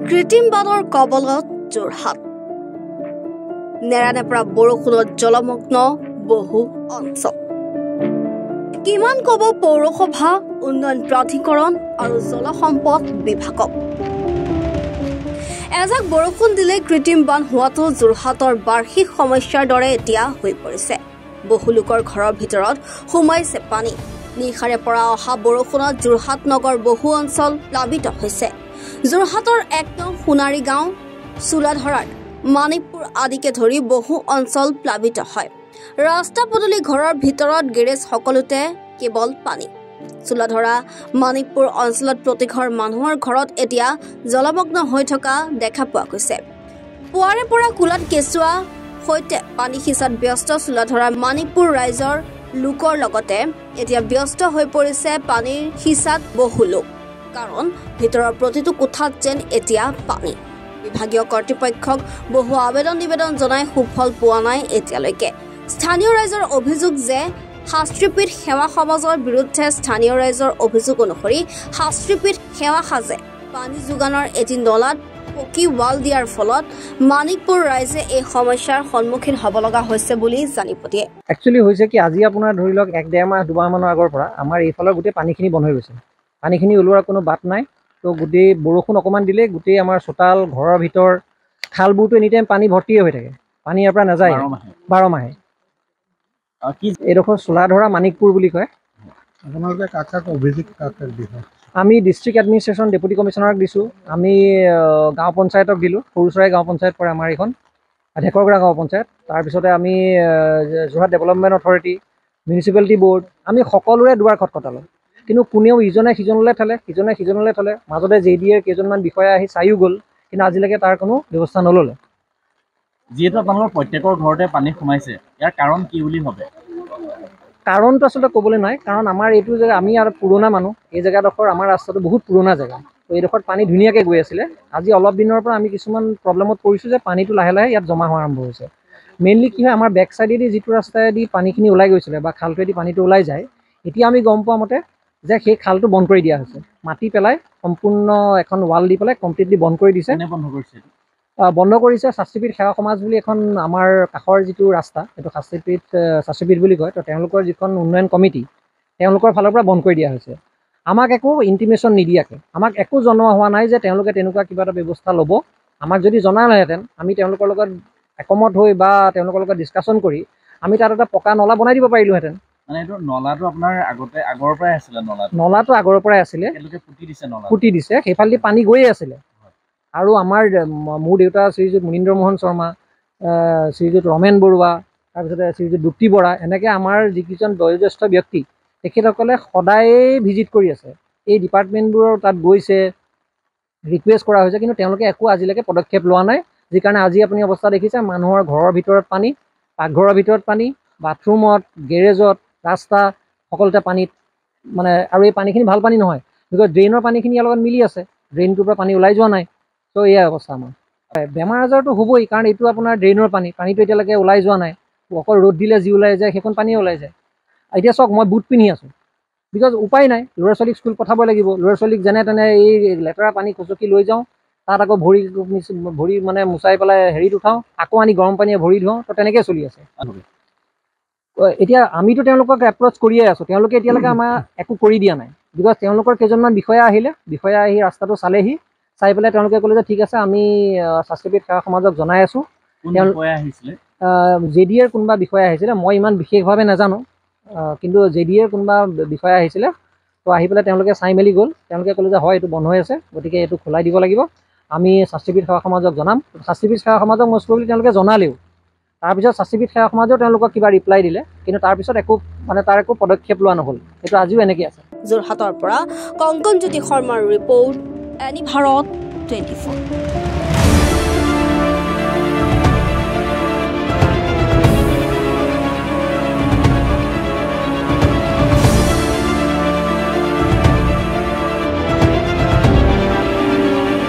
কৃত্ৰিম বানৰ কবলত যোৰহাট নেৰানেপৰা বৰষুণত জলমগ্ন বহু অঞ্চল কিমান কব পৌৰসভা উন্নয়ন প্ৰাধিকৰণ আৰু জলসম্পদ বিভাগক এজাক বৰষুণ দিলে কৃত্ৰিম বান হোৱাটো যোৰহাটৰ বাৰ্ষিক সমস্যাৰ দৰে এতিয়া হৈ পৰিছে বহু লোকৰ ঘৰৰ ভিতৰত সোমাইছে পানী নিশাৰে পৰা অহা বৰষুণত যোৰহাট নগৰ বহু অঞ্চল প্লাবিত হৈছে যোৰহাটৰ ১ নং সোণাৰী গাঁও চুলাধৰাত মানিকপুৰ আদিকে ধৰি বহু অঞ্চল প্লাবিত হয় ৰাস্তা পদূলি ঘৰৰ ভিতৰত গেৰেজ সকলোতে কেৱল পানী চুলাধৰা মানিকপুৰ অঞ্চলত প্ৰতি ঘৰ মানুহৰ ঘৰত এতিয়া জলমগ্ন হৈ থকা দেখা পোৱা গৈছে পুৱাৰে পৰা কুলাত কেঁচুৱা সৈতে পানী সিঁচাত ব্যস্ত চুলাধৰা মানিকপুৰ ৰাইজৰ লোকৰ লগতে এতিয়া ব্যস্ত হৈ পৰিছে পানীৰ সিঁচাত বহু লোক কাৰণ ভিতৰৰ প্ৰতিটো কোঠাত যেন এতিয়া পানী বিভাগীয় কৰ্তৃপক্ষক বহু আবেদন নিবেদন জনাই সুফল পোৱা নাই এতিয়ালৈকে স্থানীয় ৰাইজৰ অভিযোগ যে শাস্ত্ৰীপীঠ সেৱা সমাজৰ বিৰুদ্ধে স্থানীয় ৰাইজৰ অভিযোগ অনুসৰি শাস্ত্ৰীপীঠ সেৱা সাজে পানী যোগানৰ এটি নলাত পকী ৱাল দিয়াৰ ফলত মানিকপুৰ ৰাইজে এই সমস্যাৰ সন্মুখীন হ'ব লগা হৈছে বুলি জানিব দিয়ে একচুৱেলি হৈছে কি আজি আপোনাৰ ধৰি লওক ১-১.৫ মাহ ২ মাহৰ আগৰ পৰা আমাৰ এইফালৰ গোটেই পানীখিনি বন্ধ হৈ গৈছে পানীখিনি ওলোৱাৰ কোনো বাট নাই তো গোটেই বৰষুণ অকণমান দিলে গোটেই আমাৰ চোতাল ঘৰৰ ভিতৰ খালবোৰতো এনি টাইম পানী ভৰ্তিয়ে হৈ থাকে পানী ইয়াৰ পৰা নাযায় ১২ মাহে এইডোখৰ চোলাধৰা মানিকপুৰ বুলি কয় আপোনালোকে কাক অভিযোগ কাক দিছে আমি ডিষ্ট্ৰিক্ট এডমিনিষ্ট্ৰেশ্যন ডেপুটি কমিশ্যনাৰক দিছোঁ আমি গাঁও পঞ্চায়তক দিলোঁ সৰুচৰাই গাঁও পঞ্চায়ত পৰে আমাৰ এইখন ঢেকৰগৰা গাঁও পঞ্চায়ত তাৰপিছতে আমি Jorhat development authority municipality board আমি সকলোৰে দুৱাৰ খটখটালোঁ কিন্তু কোনেও ইজনে সিজনলৈ থলে মাজতে JDA কেইজনমান বিষয়া আহি চায়ো গ'ল কিন্তু আজিলৈকে তাৰ কোনো ব্যৱস্থা নল'লে যিহেতু আপোনালোকৰ প্ৰত্যেকৰ ঘৰতে পানী সোমাইছে ইয়াৰ কাৰণ কি বুলি ভাবে কাৰণটো আচলতে ক'বলৈ নাই কাৰণ আমাৰ এইটো জেগা আমি আৰু পুৰণা মানুহ এই জেগাডোখৰ আমাৰ ৰাস্তাটো বহুত পুৰণা জেগা তো এইডোখৰত পানী ধুনীয়াকৈ গৈ আছিলে আজি অলপ দিনৰ পৰা আমি কিছুমান প্ৰব্লেমত পৰিছোঁ যে পানীটো লাহে লাহে ইয়াত জমা হোৱা আৰম্ভ হৈছে মেইনলি কি হয় আমাৰ বেক চাইডেদি যিটো ৰাস্তাইদি পানীখিনি ওলাই গৈছিলে বা খালটোৱেদি পানীটো ওলাই যায় এতিয়া আমি গম পোৱা মতে যে সেই খালটো বন্ধ কৰি দিয়া হৈছে মাটি পেলাই সম্পূৰ্ণ এখন ৱাল দি পেলাই কমপ্লিটলি বন্ধ কৰি দিছে বন্ধ কৰিছে শাস্ত্ৰীপীঠ সেৱা সমাজ বুলি এখন আমাৰ কাষৰ যিটো ৰাস্তা সেইটো শাস্ত্ৰীপীঠ বুলি কয় তো তেওঁলোকৰ যিখন উন্নয়ন কমিটি তেওঁলোকৰ ফালৰ পৰা বন্ধ কৰি দিয়া হৈছে আমাক একো ইণ্টিমেশ্যন নিদিয়াকৈ আমাক একো জনোৱা হোৱা নাই যে তেওঁলোকে তেনেকুৱা কিবা এটা ব্যৱস্থা ল'ব আমাক যদি জনালেহেঁতেন আমি তেওঁলোকৰ লগত একমত হৈ বা তেওঁলোকৰ লগত ডিছকাশ্যন কৰি আমি তাত এটা পকা নলা বনাই দিব পাৰিলোহেঁতেন মানে এইটো নলাটো আপোনাৰ আগৰ পৰাই আছিলে নলাটো আগৰ পৰাই আছিলে পুতি দিছে সেইফালেদি পানী গৈয়ে আছিলে আৰু আমাৰ মোৰ দেউতা শ্ৰীযুত মুনীন্দ্ৰ মোহন শৰ্মা শ্ৰীযুত ৰমেন বৰুৱা তাৰপিছতে শ্ৰীযুত দুপ্তি বৰা এনেকৈ আমাৰ যিকেইজন বয়োজ্যেষ্ঠ ব্যক্তি তেখেতসকলে সদায়ে ভিজিট কৰি আছে এই ডিপাৰ্টমেণ্টবোৰৰ তাত গৈছে ৰিকুৱেষ্ট কৰা হৈছে কিন্তু তেওঁলোকে একো আজিলৈকে পদক্ষেপ লোৱা নাই যি কাৰণে আজি আপুনি অৱস্থা দেখিছে মানুহৰ ঘৰৰ ভিতৰত পানী পাকঘৰৰ ভিতৰত পানী বাথৰুমত গেৰেজত ৰাস্তা সকলোতে পানীত মানে আৰু এই পানীখিনি ভাল পানী নহয় বিকজ ড্ৰেইনৰ পানীখিনি ইয়াৰ লগত মিলি আছে ড্ৰেইনটোৰ পৰা পানী ওলাই যোৱা নাই তো এয়াই অৱস্থা আমাৰ বেমাৰ আজাৰটো হ'বই কাৰণ এইটো আপোনাৰ ড্ৰেইনৰ পানীটো এতিয়ালৈকে ওলাই যোৱা নাই অকল ৰ'দ দিলে যি ওলাই যায় সেইখন পানীয়ে ওলাই যায় এতিয়া চাওক মই বুট পিন্ধি আছোঁ বিকজ উপায় নাই ল'ৰা ছোৱালীক স্কুল পঠাব লাগিব ল'ৰা ছোৱালীক যেনে তেনে এই লেতেৰা পানী খুচকি লৈ যাওঁ তাত আকৌ ভৰি মানে মুচাই পেলাই হেৰিত উঠাওঁ আকৌ আনি গৰম পানীয়ে ভৰি ধুৱাওঁ তো তেনেকৈ চলি আছে এতিয়া আমিতো তেওঁলোকক এপ্ৰ'চ কৰিয়ে আছোঁ তেওঁলোকে এতিয়ালৈকে আমাৰ একো কৰি দিয়া নাই বিকজ তেওঁলোকৰ কেইজনমান বিষয়া আহি ৰাস্তাটো চালেহি চাই পেলাই তেওঁলোকে ক'লে যে ঠিক আছে আমি শাস্ত্ৰীপীঠ সেৱা সমাজক জনাই আছোঁ JDA কোনোবা বিষয়া আহিছিলে মই ইমান বিশেষভাৱে নাজানো কিন্তু JDA কোনোবা বিষয়া আহিছিলে তো আহি পেলাই তেওঁলোকে চাই মেলি গ'ল তেওঁলোকে ক'লে যে হয় এইটো বন্ধ হৈ আছে গতিকে এইটো খোলাই দিব লাগিব আমি শাস্ত্ৰীপীঠ সেৱা সমাজক জনাম শাস্ত্ৰীপীঠ সেৱা সমাজক মষ্ট প্ৰবলি তেওঁলোকে জনালেও তাৰপিছত শাস্ত্ৰীপীঠ সেৱা সমাজেও তেওঁলোকক কিবা ৰিপ্লাই দিলে কিন্তু তাৰপিছত তাৰ একো পদক্ষেপ লোৱা নহ'ল এইটো আজিও এনেকৈ আছে যোৰহাটৰ পৰা কংকনজ্যোতি শৰ্মাৰ ৰিপৰ্ট এনি ভাৰত 24